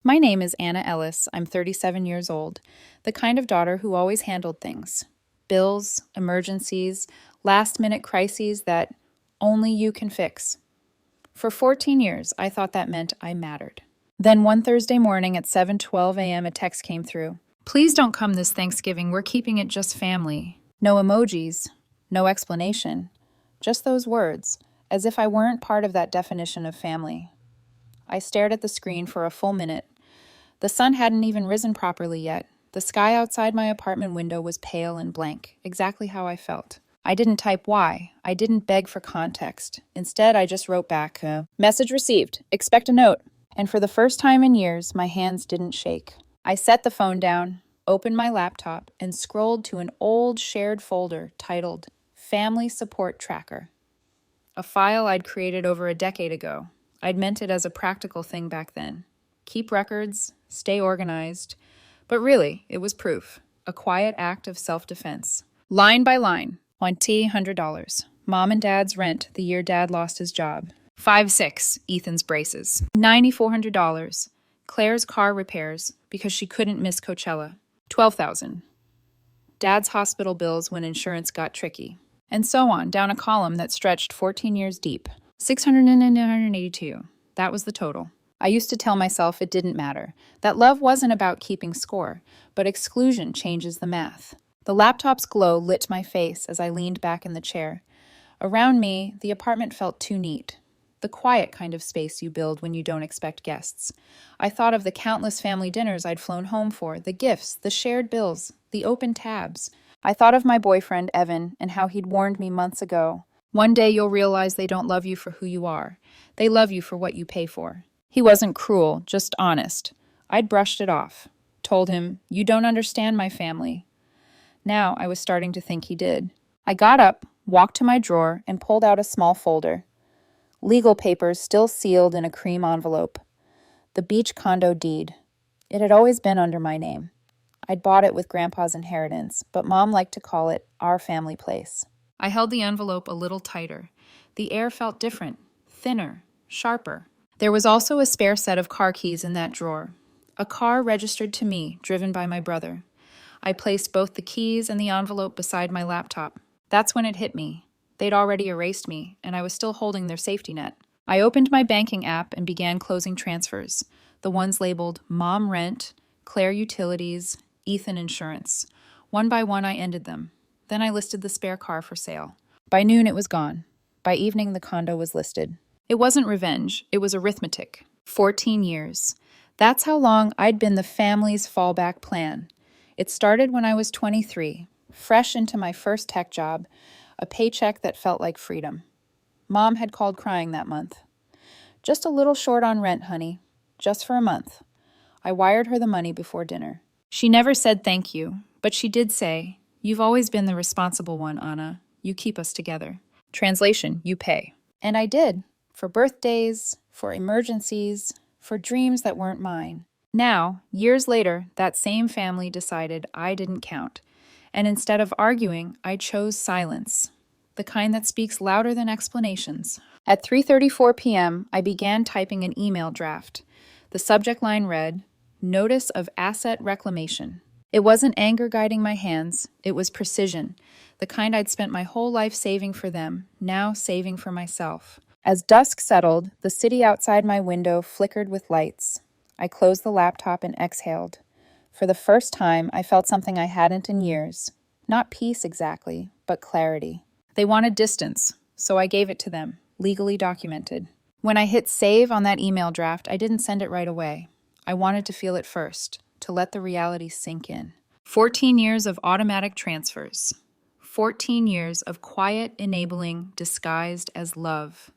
My name is Anna Ellis. I'm 37 years old, the kind of daughter who always handled things: bills, emergencies, last minute crises that only you can fix. For 14 years, I thought that meant I mattered. Then one Thursday morning at 7:12 a.m., a text came through. Please don't come this Thanksgiving. We're keeping it just family. No emojis, no explanation, just those words, as if I weren't part of that definition of family. I stared at the screen for a full minute. The sun hadn't even risen properly yet. The sky outside my apartment window was pale and blank, exactly how I felt. I didn't type why. I didn't beg for context. Instead, I just wrote back, message received. Expect a note. And for the first time in years, my hands didn't shake. I set the phone down, opened my laptop, and scrolled to an old shared folder titled Family Support Tracker, a file I'd created over a decade ago. I'd meant it as a practical thing back then. Keep records, stay organized. But really, it was proof, a quiet act of self-defense. Line by line, $100. Mom and Dad's rent the year Dad lost his job. 5-6, Ethan's braces. $9,400. Claire's car repairs because she couldn't miss Coachella. 12,000. Dad's hospital bills when insurance got tricky. And so on, down a column that stretched 14 years deep. 682. That was the total. I used to tell myself it didn't matter, that love wasn't about keeping score, but exclusion changes the math. The laptop's glow lit my face as I leaned back in the chair. Around me, the apartment felt too neat. The quiet kind of space you build when you don't expect guests. I thought of the countless family dinners I'd flown home for, the gifts, the shared bills, the open tabs. I thought of my boyfriend, Evan, and how he'd warned me months ago. One day you'll realize they don't love you for who you are. They love you for what you pay for. He wasn't cruel, just honest. I'd brushed it off. Told him, you don't understand my family. Now I was starting to think he did. I got up, walked to my drawer, and pulled out a small folder. Legal papers still sealed in a cream envelope. The beach condo deed. It had always been under my name. I'd bought it with Grandpa's inheritance, but Mom liked to call it our family place. I held the envelope a little tighter. The air felt different, thinner, sharper. There was also a spare set of car keys in that drawer. A car registered to me, driven by my brother. I placed both the keys and the envelope beside my laptop. That's when it hit me. They'd already erased me, and I was still holding their safety net. I opened my banking app and began closing transfers, the ones labeled Mom Rent, Claire Utilities, Ethan Insurance. One by one, I ended them. Then I listed the spare car for sale. By noon, it was gone. By evening, the condo was listed. It wasn't revenge, it was arithmetic. 14 years. That's how long I'd been the family's fallback plan. It started when I was 23, fresh into my first tech job, a paycheck that felt like freedom. Mom had called crying that month. Just a little short on rent, honey. Just for a month. I wired her the money before dinner. She never said thank you, but she did say, you've always been the responsible one, Anna. You keep us together. Translation, you pay. And I did. For birthdays, for emergencies, for dreams that weren't mine. Now, years later, that same family decided I didn't count. And instead of arguing, I chose silence, the kind that speaks louder than explanations. At 3:34 p.m., I began typing an email draft. The subject line read, Notice of Asset Reclamation. It wasn't anger guiding my hands, it was precision, the kind I'd spent my whole life saving for them, now saving for myself. As dusk settled, the city outside my window flickered with lights. I closed the laptop and exhaled. For the first time, I felt something I hadn't in years. Not peace exactly, but clarity. They wanted distance, so I gave it to them, legally documented. When I hit save on that email draft, I didn't send it right away. I wanted to feel it first, to let the reality sink in. 14 years of automatic transfers. 14 years of quiet enabling disguised as love.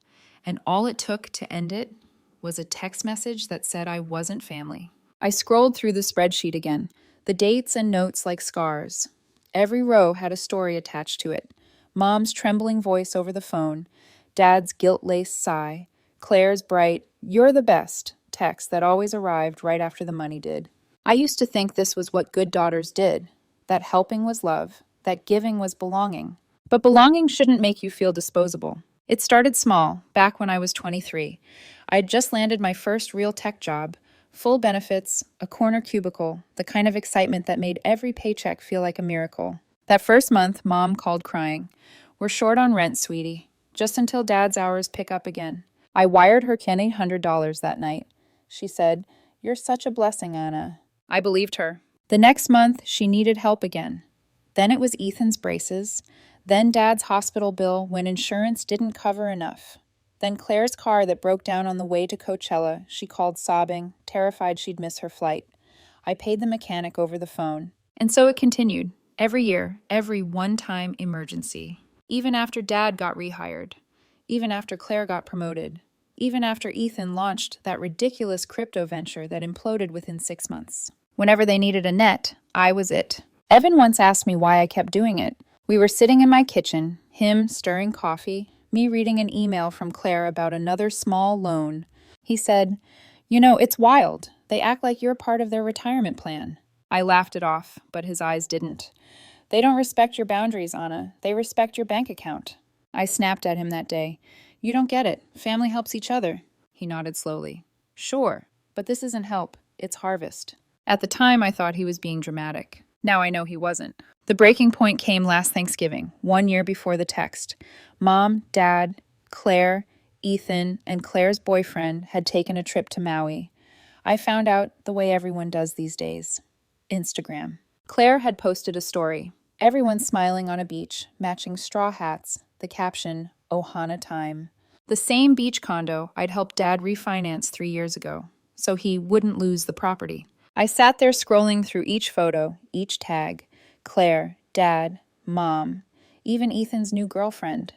And all it took to end it was a text message that said I wasn't family. I scrolled through the spreadsheet again, the dates and notes like scars. Every row had a story attached to it. Mom's trembling voice over the phone, Dad's guilt-laced sigh, Claire's bright, "You're the best," text that always arrived right after the money did. I used to think this was what good daughters did, that helping was love, that giving was belonging. But belonging shouldn't make you feel disposable. It started small, back when I was 23. I had just landed my first real tech job, Full benefits, a corner cubicle, the kind of excitement that made every paycheck feel like a miracle. That first month, Mom called crying. "We're short on rent, sweetie. Just until Dad's hours pick up again." I wired her Ken $800 that night. She said, "You're such a blessing, Anna." I believed her. The next month, she needed help again. Then it was Ethan's braces. Then Dad's hospital bill when insurance didn't cover enough. Then Claire's car that broke down on the way to Coachella. She called sobbing, terrified she'd miss her flight. I paid the mechanic over the phone. And so it continued. Every year, every one-time emergency. Even after Dad got rehired. Even after Claire got promoted. Even after Ethan launched that ridiculous crypto venture that imploded within 6 months. Whenever they needed a net, I was it. Evan once asked me why I kept doing it. We were sitting in my kitchen, him stirring coffee, me reading an email from Claire about another small loan. He said, "You know, it's wild. They act like you're part of their retirement plan." I laughed it off, but his eyes didn't. "They don't respect your boundaries, Anna. They respect your bank account." I snapped at him that day. "You don't get it. Family helps each other." He nodded slowly. "Sure, but this isn't help. It's harvest." At the time, I thought he was being dramatic. Now I know he wasn't. The breaking point came last Thanksgiving, 1 year before the text. Mom, Dad, Claire, Ethan, and Claire's boyfriend had taken a trip to Maui. I found out the way everyone does these days. Instagram. Claire had posted a story. Everyone smiling on a beach, matching straw hats, the caption, "Ohana time." The same beach condo I'd helped Dad refinance 3 years ago, so he wouldn't lose the property. I sat there scrolling through each photo, each tag. Claire, Dad, Mom, even Ethan's new girlfriend.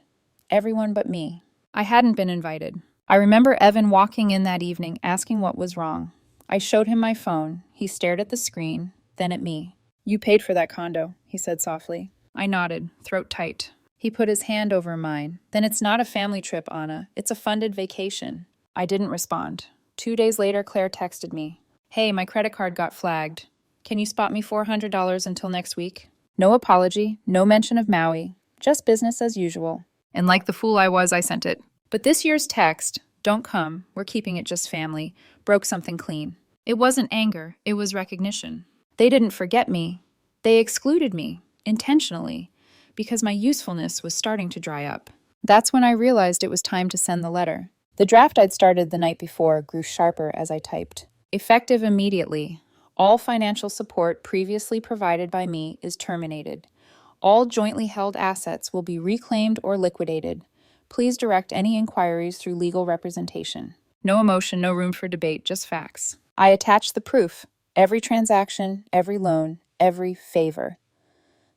Everyone but me. I hadn't been invited. I remember Evan walking in that evening asking what was wrong. I showed him my phone. He stared at the screen, then at me. "You paid for that condo," he said softly. I nodded, throat tight. He put his hand over mine. "Then it's not a family trip, Anna. It's a funded vacation." I didn't respond. 2 days later, Claire texted me. "Hey, my credit card got flagged. Can you spot me $400 until next week?" No apology, no mention of Maui, just business as usual. And like the fool I was, I sent it. But this year's text, "Don't come, we're keeping it just family," broke something clean. It wasn't anger, it was recognition. They didn't forget me. They excluded me, intentionally, because my usefulness was starting to dry up. That's when I realized it was time to send the letter. The draft I'd started the night before grew sharper as I typed. Effective immediately. All financial support previously provided by me is terminated. All jointly held assets will be reclaimed or liquidated. Please direct any inquiries through legal representation. No emotion, no room for debate, just facts. I attached the proof. Every transaction, every loan, every favor.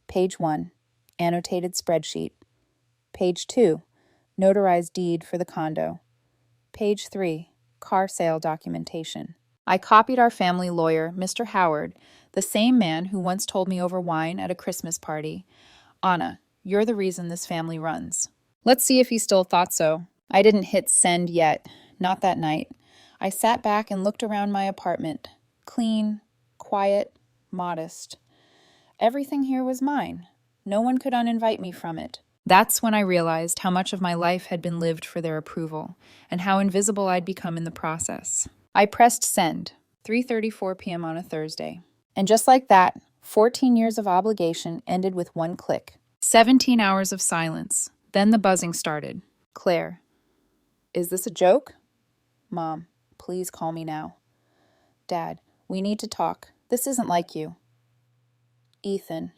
Page 1, annotated spreadsheet. Page 2, notarized deed for the condo. Page 3, car sale documentation. I copied our family lawyer, Mr. Howard, the same man who once told me over wine at a Christmas party, "Anna, you're the reason this family runs." Let's see if he still thought so. I didn't hit send yet, not that night. I sat back and looked around my apartment. Clean, quiet, modest. Everything here was mine. No one could uninvite me from it. That's when I realized how much of my life had been lived for their approval, and how invisible I'd become in the process. I pressed send, 3:34 p.m. on a Thursday. And just like that, 14 years of obligation ended with one click. 17 hours of silence. Then the buzzing started. Claire. "Is this a joke?" Mom. "Please call me now." Dad. "We need to talk. This isn't like you." Ethan.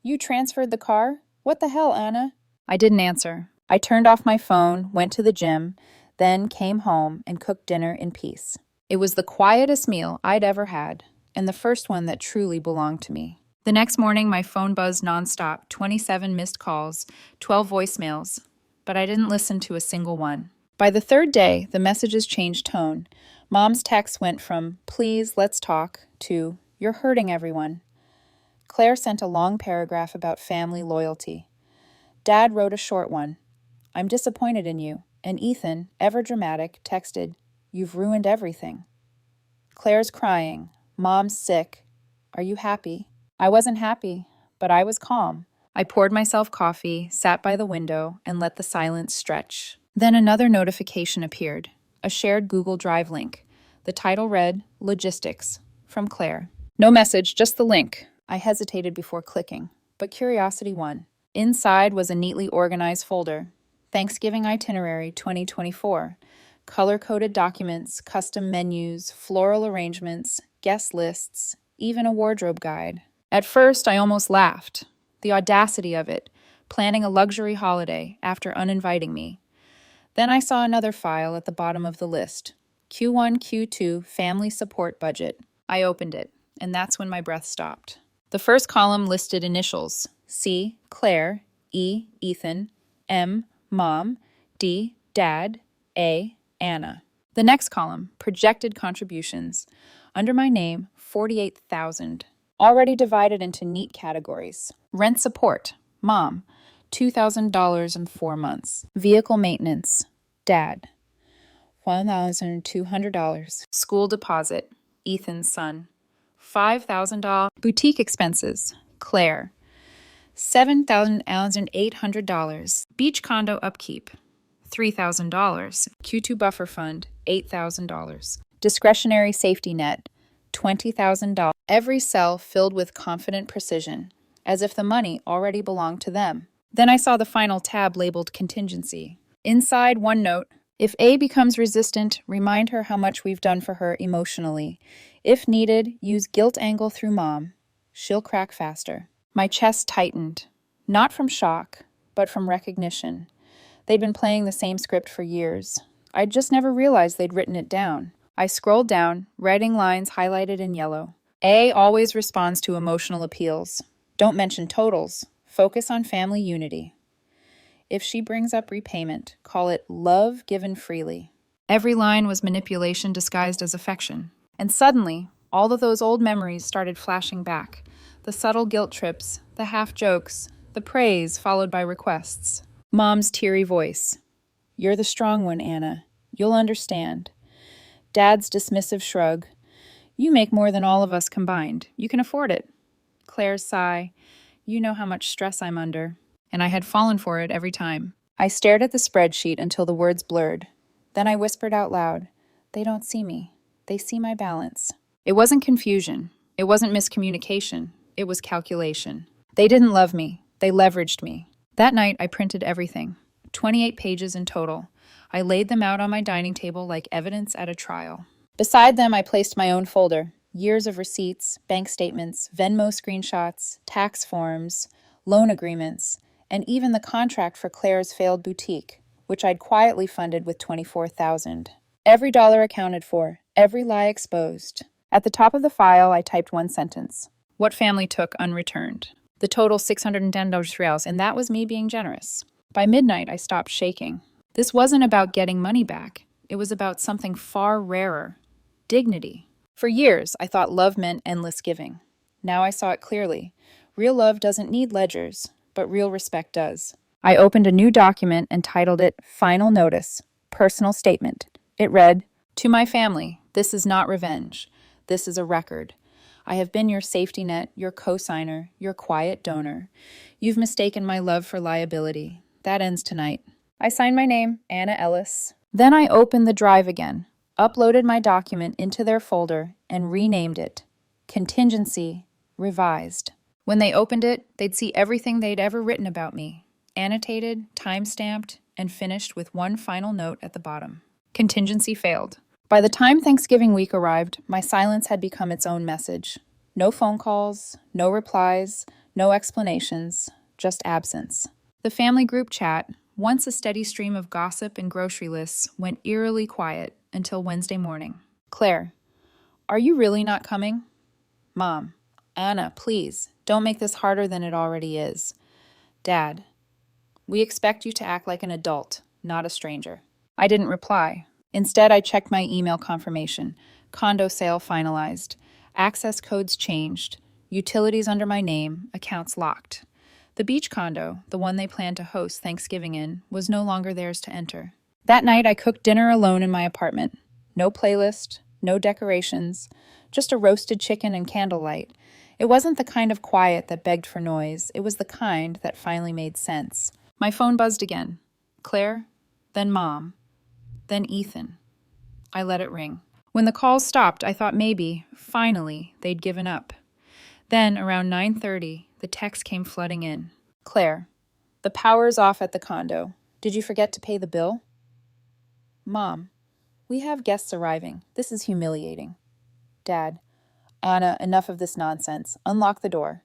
"You transferred the car? What the hell, Anna?" I didn't answer. I turned off my phone, went to the gym, then came home and cooked dinner in peace. It was the quietest meal I'd ever had, and the first one that truly belonged to me. The next morning, my phone buzzed nonstop, 27 missed calls, 12 voicemails, but I didn't listen to a single one. By the third day, the messages changed tone. Mom's text went from, "Please, let's talk," to, "You're hurting everyone." Claire sent a long paragraph about family loyalty. Dad wrote a short one. "I'm disappointed in you." And Ethan, ever dramatic, texted, "You've ruined everything." Claire's crying. Mom's sick. "Are you happy?" I wasn't happy, but I was calm. I poured myself coffee, sat by the window, and let the silence stretch. Then another notification appeared, a shared Google Drive link. The title read, Logistics, from Claire. No message, just the link. I hesitated before clicking, but curiosity won. Inside was a neatly organized folder. Thanksgiving Itinerary 2024. Color-coded documents, custom menus, floral arrangements, guest lists, even a wardrobe guide. At first, I almost laughed. The audacity of it, planning a luxury holiday after uninviting me. Then I saw another file at the bottom of the list. Q1, Q2 Family Support Budget. I opened it, and that's when my breath stopped. The first column listed initials. C, Claire, E, Ethan, M, Mom, D, Dad, A, Anna. The next column, projected contributions. Under my name, $48,000. Already divided into neat categories. Rent support, Mom, $2,000 in 4 months. Vehicle maintenance, Dad, $1,200. School deposit, Ethan's son, $5,000. Boutique expenses, Claire, $7,800. Beach condo upkeep, $3,000. Q2 buffer fund, $8,000. Discretionary safety net, $20,000. Every cell filled with confident precision, as if the money already belonged to them. Then I saw the final tab labeled contingency. Inside, one note: if A becomes resistant, remind her how much we've done for her emotionally. If needed, use guilt angle through Mom. She'll crack faster. My chest tightened, not from shock, but from recognition. They'd been playing the same script for years. I'd just never realized they'd written it down. I scrolled down, writing lines highlighted in yellow. A always responds to emotional appeals. Don't mention totals. Focus on family unity. If she brings up repayment, call it love given freely. Every line was manipulation disguised as affection. And suddenly, all of those old memories started flashing back. The subtle guilt trips, the half jokes, the praise followed by requests. Mom's teary voice. You're the strong one, Anna. You'll understand. Dad's dismissive shrug. You make more than all of us combined. You can afford it. Claire's sigh. You know how much stress I'm under. And I had fallen for it every time. I stared at the spreadsheet until the words blurred. Then I whispered out loud, they don't see me. They see my balance. It wasn't confusion. It wasn't miscommunication. It was calculation. They didn't love me. They leveraged me. That night, I printed everything. 28 pages in total. I laid them out on my dining table like evidence at a trial. Beside them, I placed my own folder. Years of receipts, bank statements, Venmo screenshots, tax forms, loan agreements, and even the contract for Claire's failed boutique, which I'd quietly funded with $24,000. Every dollar accounted for, every lie exposed. At the top of the file, I typed one sentence. What family took unreturned? The total $610, and that was me being generous. By midnight, I stopped shaking. This wasn't about getting money back. It was about something far rarer. Dignity. For years, I thought love meant endless giving. Now I saw it clearly. Real love doesn't need ledgers, but real respect does. I opened a new document and titled it Final Notice, Personal Statement. It read, To my family, this is not revenge. This is a record. I have been your safety net, your cosigner, your quiet donor. You've mistaken my love for liability. That ends tonight. I signed my name, Anna Ellis. Then I opened the drive again, uploaded my document into their folder, and renamed it Contingency Revised. When they opened it, they'd see everything they'd ever written about me, annotated, time-stamped, and finished with one final note at the bottom. Contingency failed. By the time Thanksgiving week arrived, my silence had become its own message. No phone calls, no replies, no explanations, just absence. The family group chat, once a steady stream of gossip and grocery lists, went eerily quiet until Wednesday morning. Claire, are you really not coming? Mom, Anna, please, don't make this harder than it already is. Dad, we expect you to act like an adult, not a stranger. I didn't reply. Instead, I checked my email confirmation. Condo sale finalized. Access codes changed. Utilities under my name. Accounts locked. The beach condo, the one they planned to host Thanksgiving in, was no longer theirs to enter. That night, I cooked dinner alone in my apartment. No playlist, no decorations, just a roasted chicken and candlelight. It wasn't the kind of quiet that begged for noise. It was the kind that finally made sense. My phone buzzed again. Claire, then Mom, then Ethan. I let it ring. When the calls stopped, I thought maybe, finally, they'd given up. Then, around 9:30, the text came flooding in. Claire, the power's off at the condo. Did you forget to pay the bill? Mom, we have guests arriving. This is humiliating. Dad, Anna, enough of this nonsense. Unlock the door.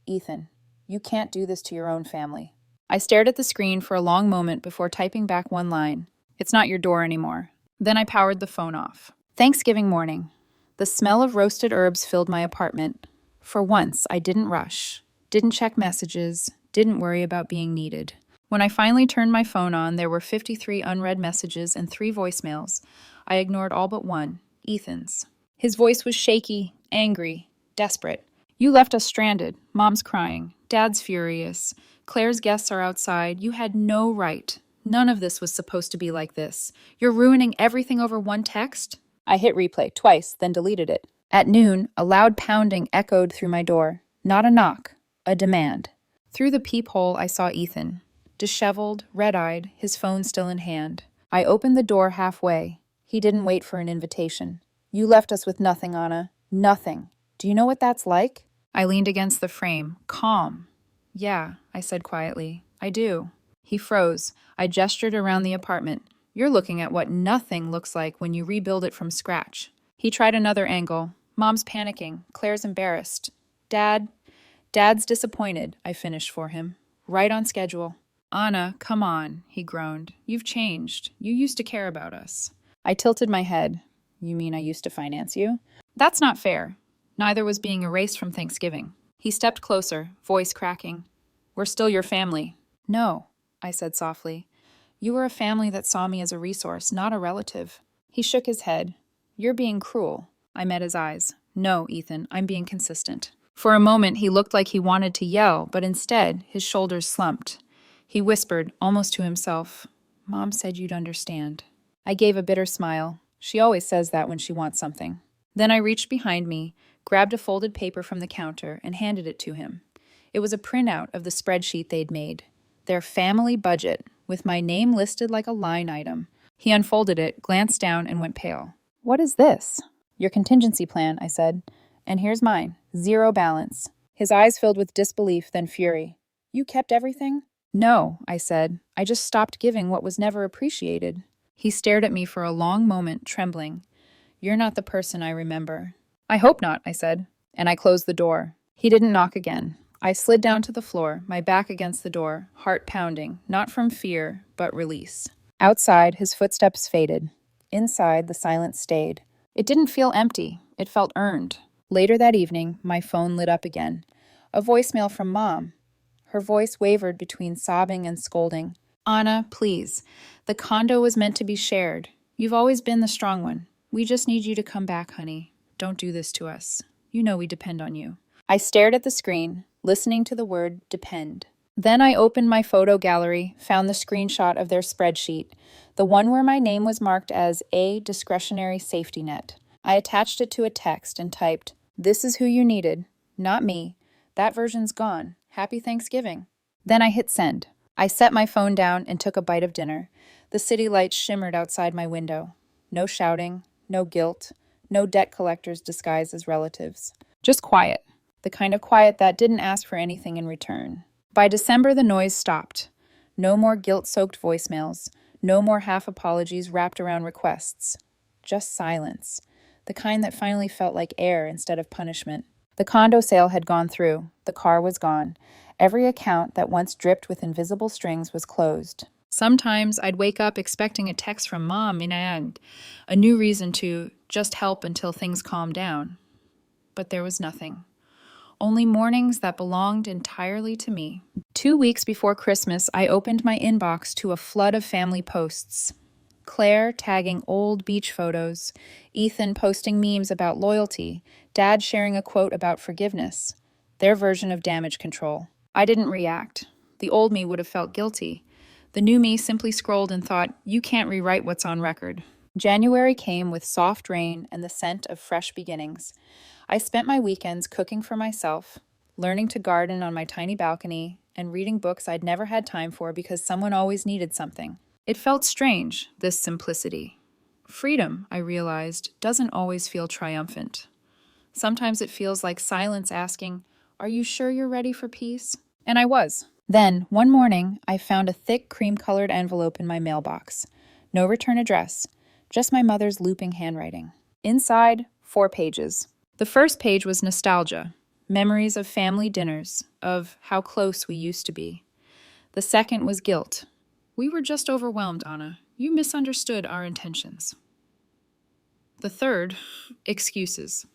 Ethan, you can't do this to your own family. I stared at the screen for a long moment before typing back one line. It's not your door anymore. Then I powered the phone off. Thanksgiving morning. The smell of roasted herbs filled my apartment. For once, I didn't rush, didn't check messages, didn't worry about being needed. When I finally turned my phone on, there were 53 unread messages and 3 voicemails. I ignored all but one, Ethan's. His voice was shaky, angry, desperate. You left us stranded. Mom's crying. Dad's furious. Claire's guests are outside. You had no right. None of this was supposed to be like this. You're ruining everything over one text? I hit replay twice, then deleted it. At noon, a loud pounding echoed through my door. Not a knock, a demand. Through the peephole, I saw Ethan. Disheveled, red-eyed, his phone still in hand. I opened the door halfway. He didn't wait for an invitation. You left us with nothing, Anna. Nothing. Do you know what that's like? I leaned against the frame, calm. Yeah, I said quietly. I do. He froze. I gestured around the apartment. You're looking at what nothing looks like when you rebuild it from scratch. He tried another angle. Mom's panicking. Claire's embarrassed. Dad's disappointed, I finished for him. Right on schedule. Anna, come on, he groaned. You've changed. You used to care about us. I tilted my head. You mean I used to finance you? That's not fair. Neither was being erased from Thanksgiving. He stepped closer, voice cracking. We're still your family. No, I said softly. You were a family that saw me as a resource, not a relative. He shook his head. You're being cruel. I met his eyes. No, Ethan, I'm being consistent. For a moment, he looked like he wanted to yell, but instead, his shoulders slumped. He whispered, almost to himself, Mom said you'd understand. I gave a bitter smile. She always says that when she wants something. Then I reached behind me, grabbed a folded paper from the counter, and handed it to him. It was a printout of the spreadsheet they'd made. Their family budget, with my name listed like a line item. He unfolded it, glanced down, and went pale. What is this? Your contingency plan, I said. And here's mine. 0 balance. His eyes filled with disbelief, then fury. You kept everything? No, I said. I just stopped giving what was never appreciated. He stared at me for a long moment, trembling. You're not the person I remember. I hope not, I said. And I closed the door. He didn't knock again. I slid down to the floor, my back against the door, heart pounding, not from fear, but release. Outside, his footsteps faded. Inside, the silence stayed. It didn't feel empty. It felt earned. Later that evening, my phone lit up again. A voicemail from Mom. Her voice wavered between sobbing and scolding. Anna, please. The condo was meant to be shared. You've always been the strong one. We just need you to come back, honey. Don't do this to us. You know we depend on you. I stared at the screen, listening to the word depend. Then I opened my photo gallery, found the screenshot of their spreadsheet, the one where my name was marked as a discretionary safety net. I attached it to a text and typed, This is who you needed, not me. That version's gone. Happy Thanksgiving. Then I hit send. I set my phone down and took a bite of dinner. The city lights shimmered outside my window. No shouting, no guilt, no debt collectors disguised as relatives. Just quiet. The kind of quiet that didn't ask for anything in return. By December, the noise stopped. No more guilt-soaked voicemails. No more half apologies wrapped around requests. Just silence. The kind that finally felt like air instead of punishment. The condo sale had gone through. The car was gone. Every account that once dripped with invisible strings was closed. Sometimes I'd wake up expecting a text from Mom and a new reason to just help until things calmed down. But there was nothing. Only mornings that belonged entirely to me. 2 weeks before Christmas, I opened my inbox to a flood of family posts. Claire tagging old beach photos, Ethan posting memes about loyalty, Dad sharing a quote about forgiveness, their version of damage control. I didn't react. The old me would have felt guilty. The new me simply scrolled and thought, you can't rewrite what's on record. January came with soft rain and the scent of fresh beginnings. I spent my weekends cooking for myself, learning to garden on my tiny balcony, and reading books I'd never had time for because someone always needed something. It felt strange, this simplicity. Freedom, I realized, doesn't always feel triumphant. Sometimes it feels like silence asking, "Are you sure you're ready for peace?" And I was. Then, one morning, I found a thick cream-colored envelope in my mailbox. No return address, just my mother's looping handwriting. Inside, 4 pages. The first page was nostalgia, memories of family dinners, of how close we used to be. The second was guilt. "We were just overwhelmed, Anna. You misunderstood our intentions." The third, excuses.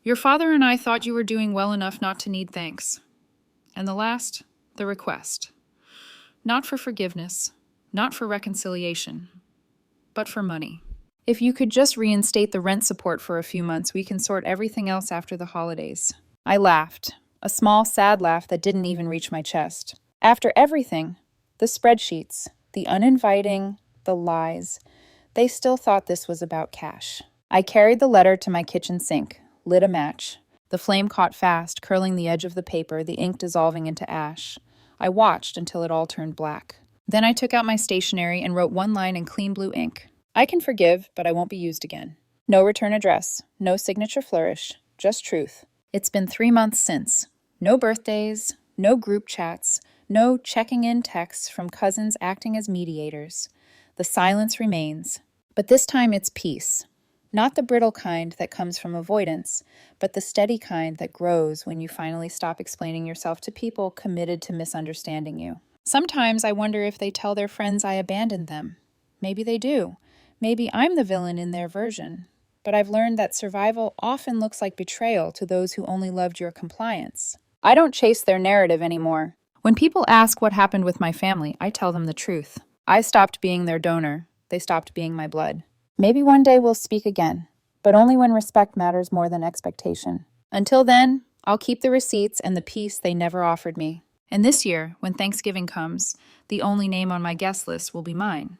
"Your father and I thought you were doing well enough not to need thanks." And the last, the request. Not for forgiveness, not for reconciliation, but for money. "If you could just reinstate the rent support for a few months, we can sort everything else after the holidays." I laughed, a small, sad laugh that didn't even reach my chest. After everything, the spreadsheets, the uninviting, the lies, they still thought this was about cash. I carried the letter to my kitchen sink, lit a match. The flame caught fast, curling the edge of the paper, the ink dissolving into ash. I watched until it all turned black. Then I took out my stationery and wrote one line in clean blue ink. "I can forgive, but I won't be used again." No return address, no signature flourish, just truth. It's been 3 months since. No birthdays, no group chats, no checking in texts from cousins acting as mediators. The silence remains, but this time it's peace. Not the brittle kind that comes from avoidance, but the steady kind that grows when you finally stop explaining yourself to people committed to misunderstanding you. Sometimes I wonder if they tell their friends I abandoned them. Maybe they do. Maybe I'm the villain in their version. But I've learned that survival often looks like betrayal to those who only loved your compliance. I don't chase their narrative anymore. When people ask what happened with my family, I tell them the truth. I stopped being their donor. They stopped being my blood. Maybe one day we'll speak again, but only when respect matters more than expectation. Until then, I'll keep the receipts and the peace they never offered me. And this year, when Thanksgiving comes, the only name on my guest list will be mine.